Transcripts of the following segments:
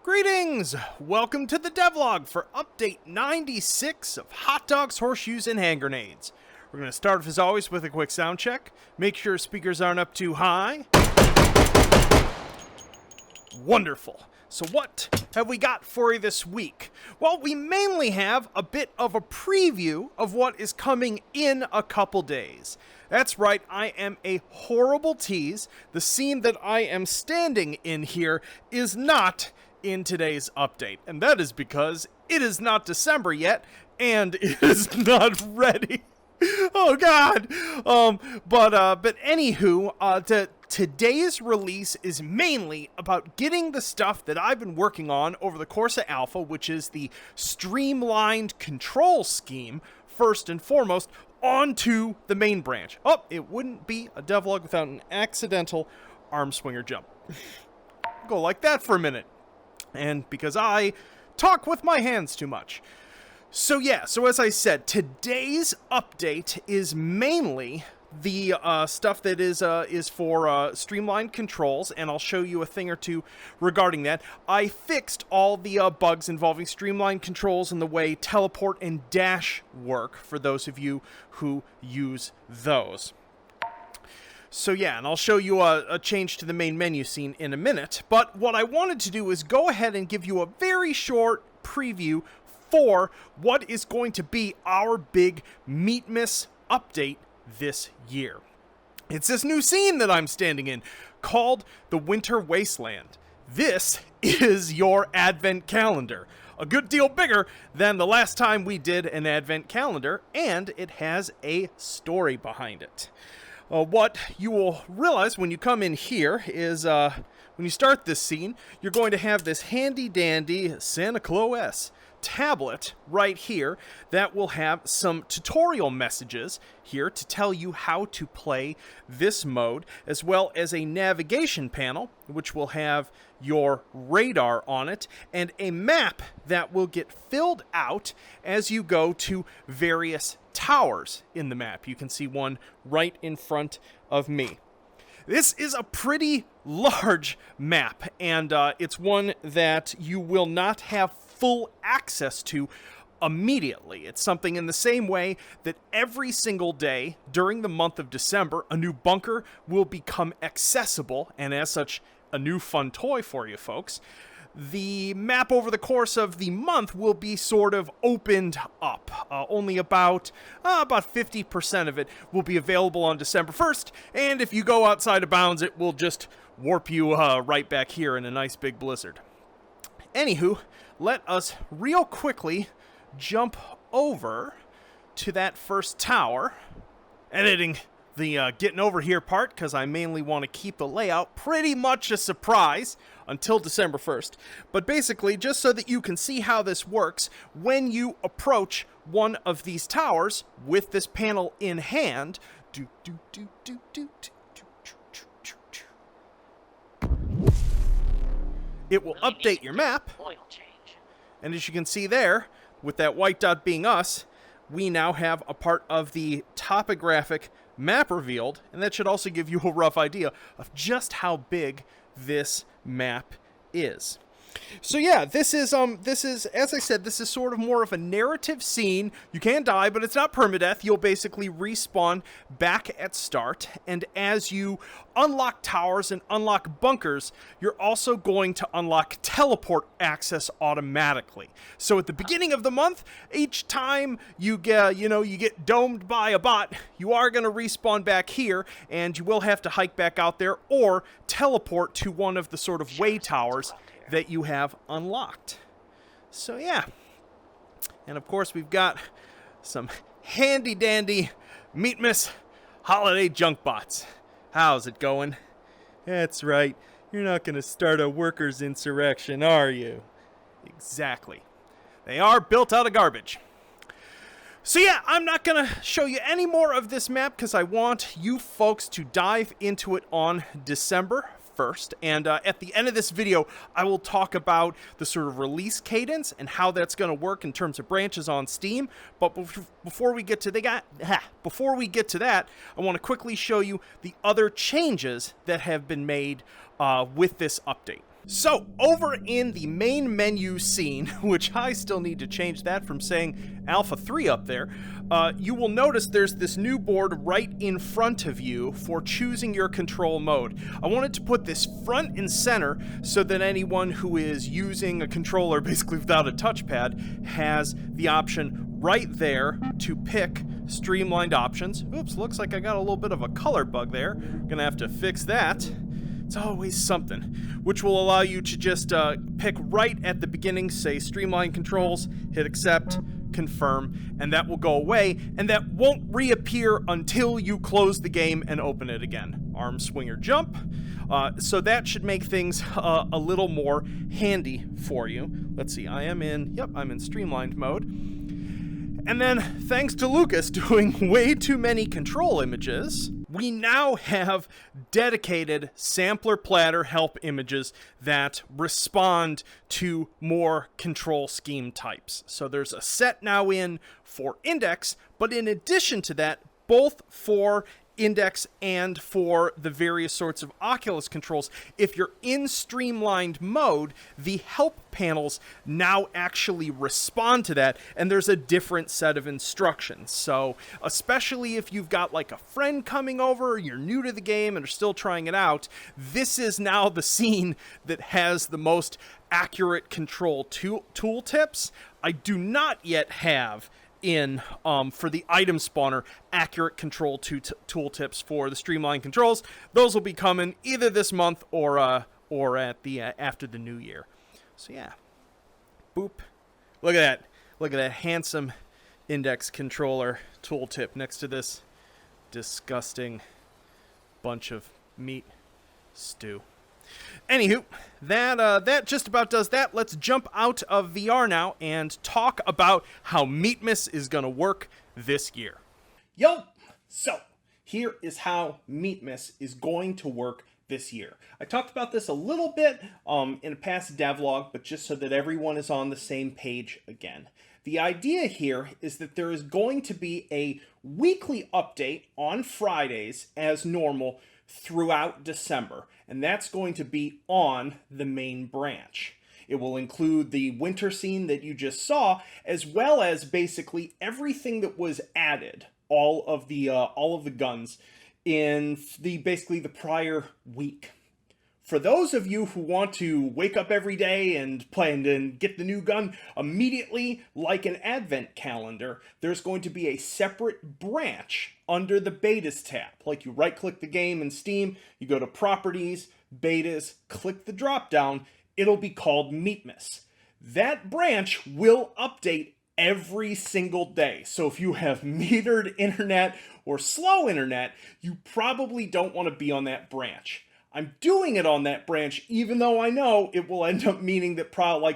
Greetings! Welcome to the devlog for update 96 of Hot Dogs, Horseshoes, and Hand Grenades. We're going to start off as always with a quick sound check. Make sure speakers aren't up too high. Wonderful. So what have we got for you this week? Well, we mainly have a bit of a preview of what is coming in a couple days. That's right, I am a horrible tease. The scene that I am standing in here is not in today's update, and that is because it is not December yet, and it is not ready. Oh God! But anywho, today's release is mainly about getting the stuff that I've been working on over the course of Alpha, which is the Streamlined control scheme, first and foremost, onto the main branch. Oh, it wouldn't be a devlog without an accidental arm swinger jump. Go like that for a minute. And because I talk with my hands too much. So yeah, so as I said, today's update is mainly the stuff that is for Streamlined controls, and I'll show you a thing or two regarding that. I fixed all the bugs involving Streamlined controls and the way teleport and dash work for those of you who use those. So yeah, and I'll show you a change to the main menu scene in a minute, but what I wanted to do is go ahead and give you a very short preview for what is going to be our big Meatmas update this year. It's this new scene that I'm standing in, called the Winter Wasteland. This is your advent calendar. A good deal bigger than the last time we did an advent calendar, and it has a story behind it. What you will realize when you come in here is, when you start this scene, you're going to have this handy-dandy Santa Claus tablet right here that will have some tutorial messages here to tell you how to play this mode, as well as a navigation panel which will have your radar on it and a map that will get filled out as you go to various towers in the map. You can see one right in front of me. This is a pretty large map, and it's one that you will not have full access to immediately. It's something in the same way that every single day during the month of December, a new bunker will become accessible, and as such, a new fun toy for you folks. The map over the course of the month will be sort of opened up. Only about 50% of it will be available on December 1st, and if you go outside of bounds, it will just warp you right back here in a nice big blizzard. Anywho, let us real quickly jump over to that first tower. Editing the getting over here part, because I mainly want to keep the layout pretty much a surprise until December 1st. But basically, just so that you can see how this works, when you approach one of these towers with this panel in hand, it will update your map. And as you can see there, with that white dot being us, we now have a part of the topographic map revealed, and that should also give you a rough idea of just how big this map is. So yeah, this is, as I said, this is sort of more of a narrative scene. You can die, but it's not permadeath. You'll basically respawn back at start, and as you unlock towers and unlock bunkers, you're also going to unlock teleport access automatically. So at the beginning of the month, each time you get domed by a bot, you are going to respawn back here, and you will have to hike back out there or teleport to one of the sort of way towers that you have unlocked. So yeah, and of course we've got some handy dandy Meatmas holiday junk bots. How's it going? That's right, you're not gonna start a workers' insurrection, are you? Exactly. They are built out of garbage. So yeah, I'm not gonna show you any more of this map because I want you folks to dive into it on December 1st, and at the end of this video I will talk about the sort of release cadence and how that's going to work in terms of branches on Steam. But before we get to that, I want to quickly show you the other changes that have been made with this update. So, over in the main menu scene, which I still need to change that from saying Alpha 3 up there, you will notice there's this new board right in front of you for choosing your control mode. I wanted to put this front and center so that anyone who is using a controller basically without a touchpad has the option right there to pick streamlined options. Oops, looks like I got a little bit of a color bug there. Gonna have to fix that. It's always something, which will allow you to just pick right at the beginning, say Streamlined Controls, hit accept, confirm, and that will go away, and that won't reappear until you close the game and open it again. Arm swing or jump. So that should make things a little more handy for you. Let's see, I'm in Streamlined mode. And then, thanks to Lucas doing way too many control images, we now have dedicated sampler platter help images that respond to more control scheme types. So there's a set now in for index, but in addition to that, both for index and for the various sorts of Oculus controls, if you're in streamlined mode, the help panels now actually respond to that, and there's a different set of instructions. So especially if you've got like a friend coming over, you're new to the game and are still trying it out, this is now the scene that has the most accurate control tool tips. I do not yet have in for the item spawner accurate control tooltips for the streamlined controls. Those will be coming either this month or at the after the new year. So yeah, boop. Look at that handsome index controller tooltip next to this disgusting bunch of meat stew. Anywho, that just about does that. Let's jump out of VR now and talk about how Meatmas is going to work this year. Yo! So, here is how Meatmas is going to work this year. I talked about this a little bit in a past devlog, but just so that everyone is on the same page again. The idea here is that there is going to be a weekly update on Fridays as normal throughout December, and that's going to be on the main branch. It will include the winter scene that you just saw, as well as basically everything that was added, all of the guns in basically the prior week. For those of you who want to wake up every day and play and get the new gun immediately, like an advent calendar, there's going to be a separate branch under the betas tab. Like, you right-click the game in Steam, you go to Properties, Betas, click the drop-down, it'll be called Meatmas. That branch will update every single day. So if you have metered internet or slow internet, you probably don't want to be on that branch. I'm doing it on that branch, even though I know it will end up meaning that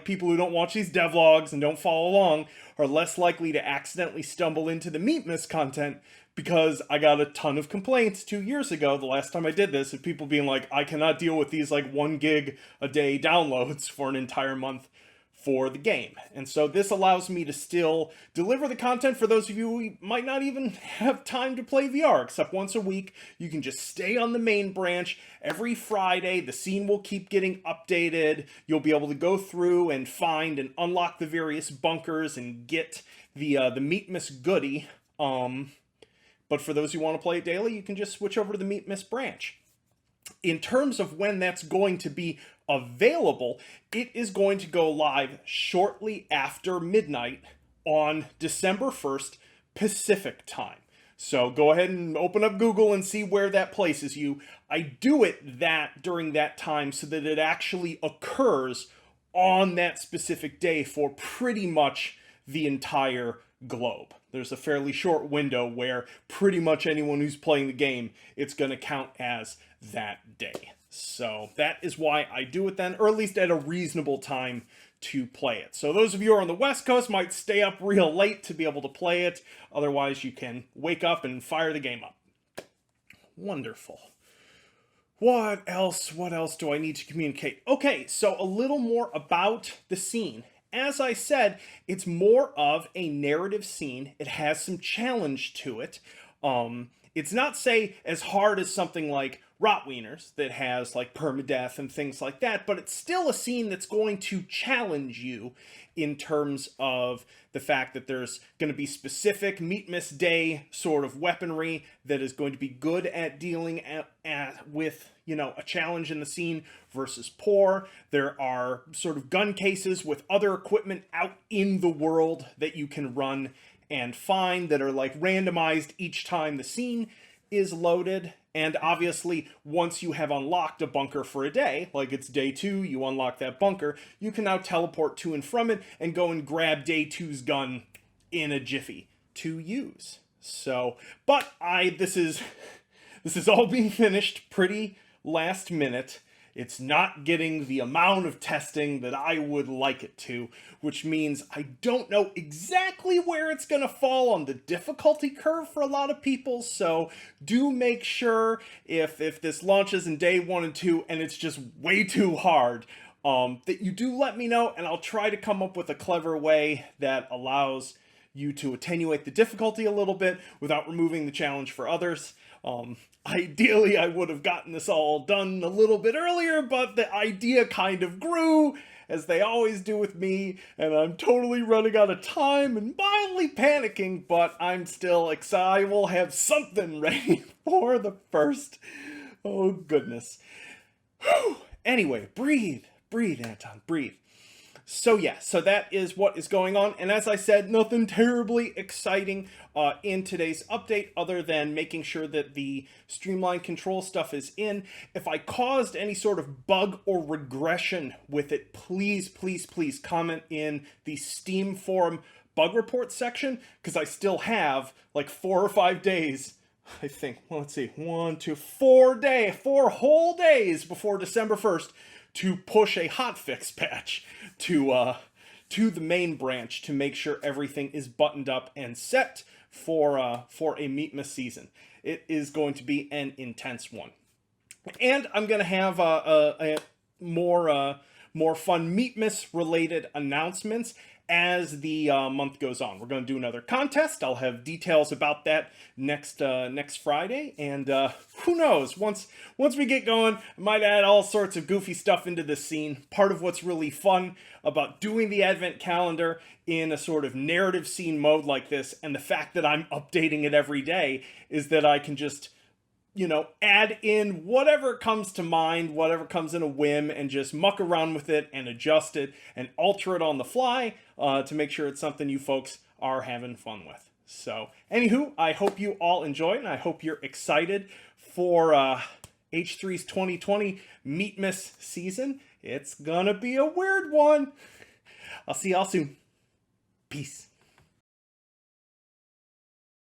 people who don't watch these devlogs and don't follow along are less likely to accidentally stumble into the Meatmas content, because I got a ton of complaints 2 years ago, the last time I did this, of people being like, I cannot deal with these like 1 gig a day downloads for an entire month for the game. And so this allows me to still deliver the content for those of you who might not even have time to play VR, except once a week. You can just stay on the main branch. Every Friday, the scene will keep getting updated. You'll be able to go through and find and unlock the various bunkers and get the Meatmas goodie. But for those who want to play it daily, you can just switch over to the Meatmas branch. In terms of when that's going to be available, it is going to go live shortly after midnight on December 1st Pacific time. So go ahead and open up Google and see where that places you. I do it during that time so that it actually occurs on that specific day for pretty much the entire globe. There's a fairly short window where pretty much anyone who's playing the game, it's going to count as that day. So that is why I do it then, or at least at a reasonable time to play it. So those of you who are on the West Coast might stay up real late to be able to play it. Otherwise, you can wake up and fire the game up. Wonderful. What else do I need to communicate? Okay, so a little more about the scene. As I said, it's more of a narrative scene. It has some challenge to it. It's not, say, as hard as something like Rotwieners that has like permadeath and things like that, but it's still a scene that's going to challenge you in terms of the fact that there's going to be specific Meatmas Day sort of weaponry that is going to be good at dealing with, you know, a challenge in the scene versus poor. There are sort of gun cases with other equipment out in the world that you can run and find that are like randomized each time the scene is loaded. And obviously, once you have unlocked a bunker for a day, like it's day 2, you unlock that bunker, you can now teleport to and from it and go and grab day 2's gun in a jiffy to use. So, but this is all being finished pretty last minute. It's not getting the amount of testing that I would like it to, which means I don't know exactly where it's going to fall on the difficulty curve for a lot of people, so do make sure if this launches in day 1 and 2 and it's just way too hard, that you do let me know, and I'll try to come up with a clever way that allows you to attenuate the difficulty a little bit without removing the challenge for others. Ideally, I would have gotten this all done a little bit earlier, but the idea kind of grew, as they always do with me, and I'm totally running out of time and mildly panicking, but I'm still excited. I will have something ready for the first. Oh, goodness. Whew. Anyway, breathe, Anton, breathe. So yeah, so that is what is going on, and as I said, nothing terribly exciting in today's update other than making sure that the Streamlined control stuff is in. If I caused any sort of bug or regression with it, please comment in the Steam forum bug report section, because I still have like 4 or 5 days, I think, well, let's see, 1, 2, 4 whole days before December 1st to push a hotfix patch to the main branch to make sure everything is buttoned up and set for a Meatmas season. It is going to be an intense one, and I'm gonna have a more fun Meatmas related announcements as the month goes on. We're going to do another contest. I'll have details about that next Friday, and who knows, once we get going, I might add all sorts of goofy stuff into this scene. Part of what's really fun about doing the advent calendar in a sort of narrative scene mode like this, and the fact that I'm updating it every day, is that I can just, you know, add in whatever comes to mind, whatever comes in a whim, and just muck around with it and adjust it and alter it on the fly to make sure it's something you folks are having fun with. So, anywho, I hope you all enjoy, and I hope you're excited for H3's 2020 Meatmas season. It's gonna be a weird one. I'll see y'all soon. Peace.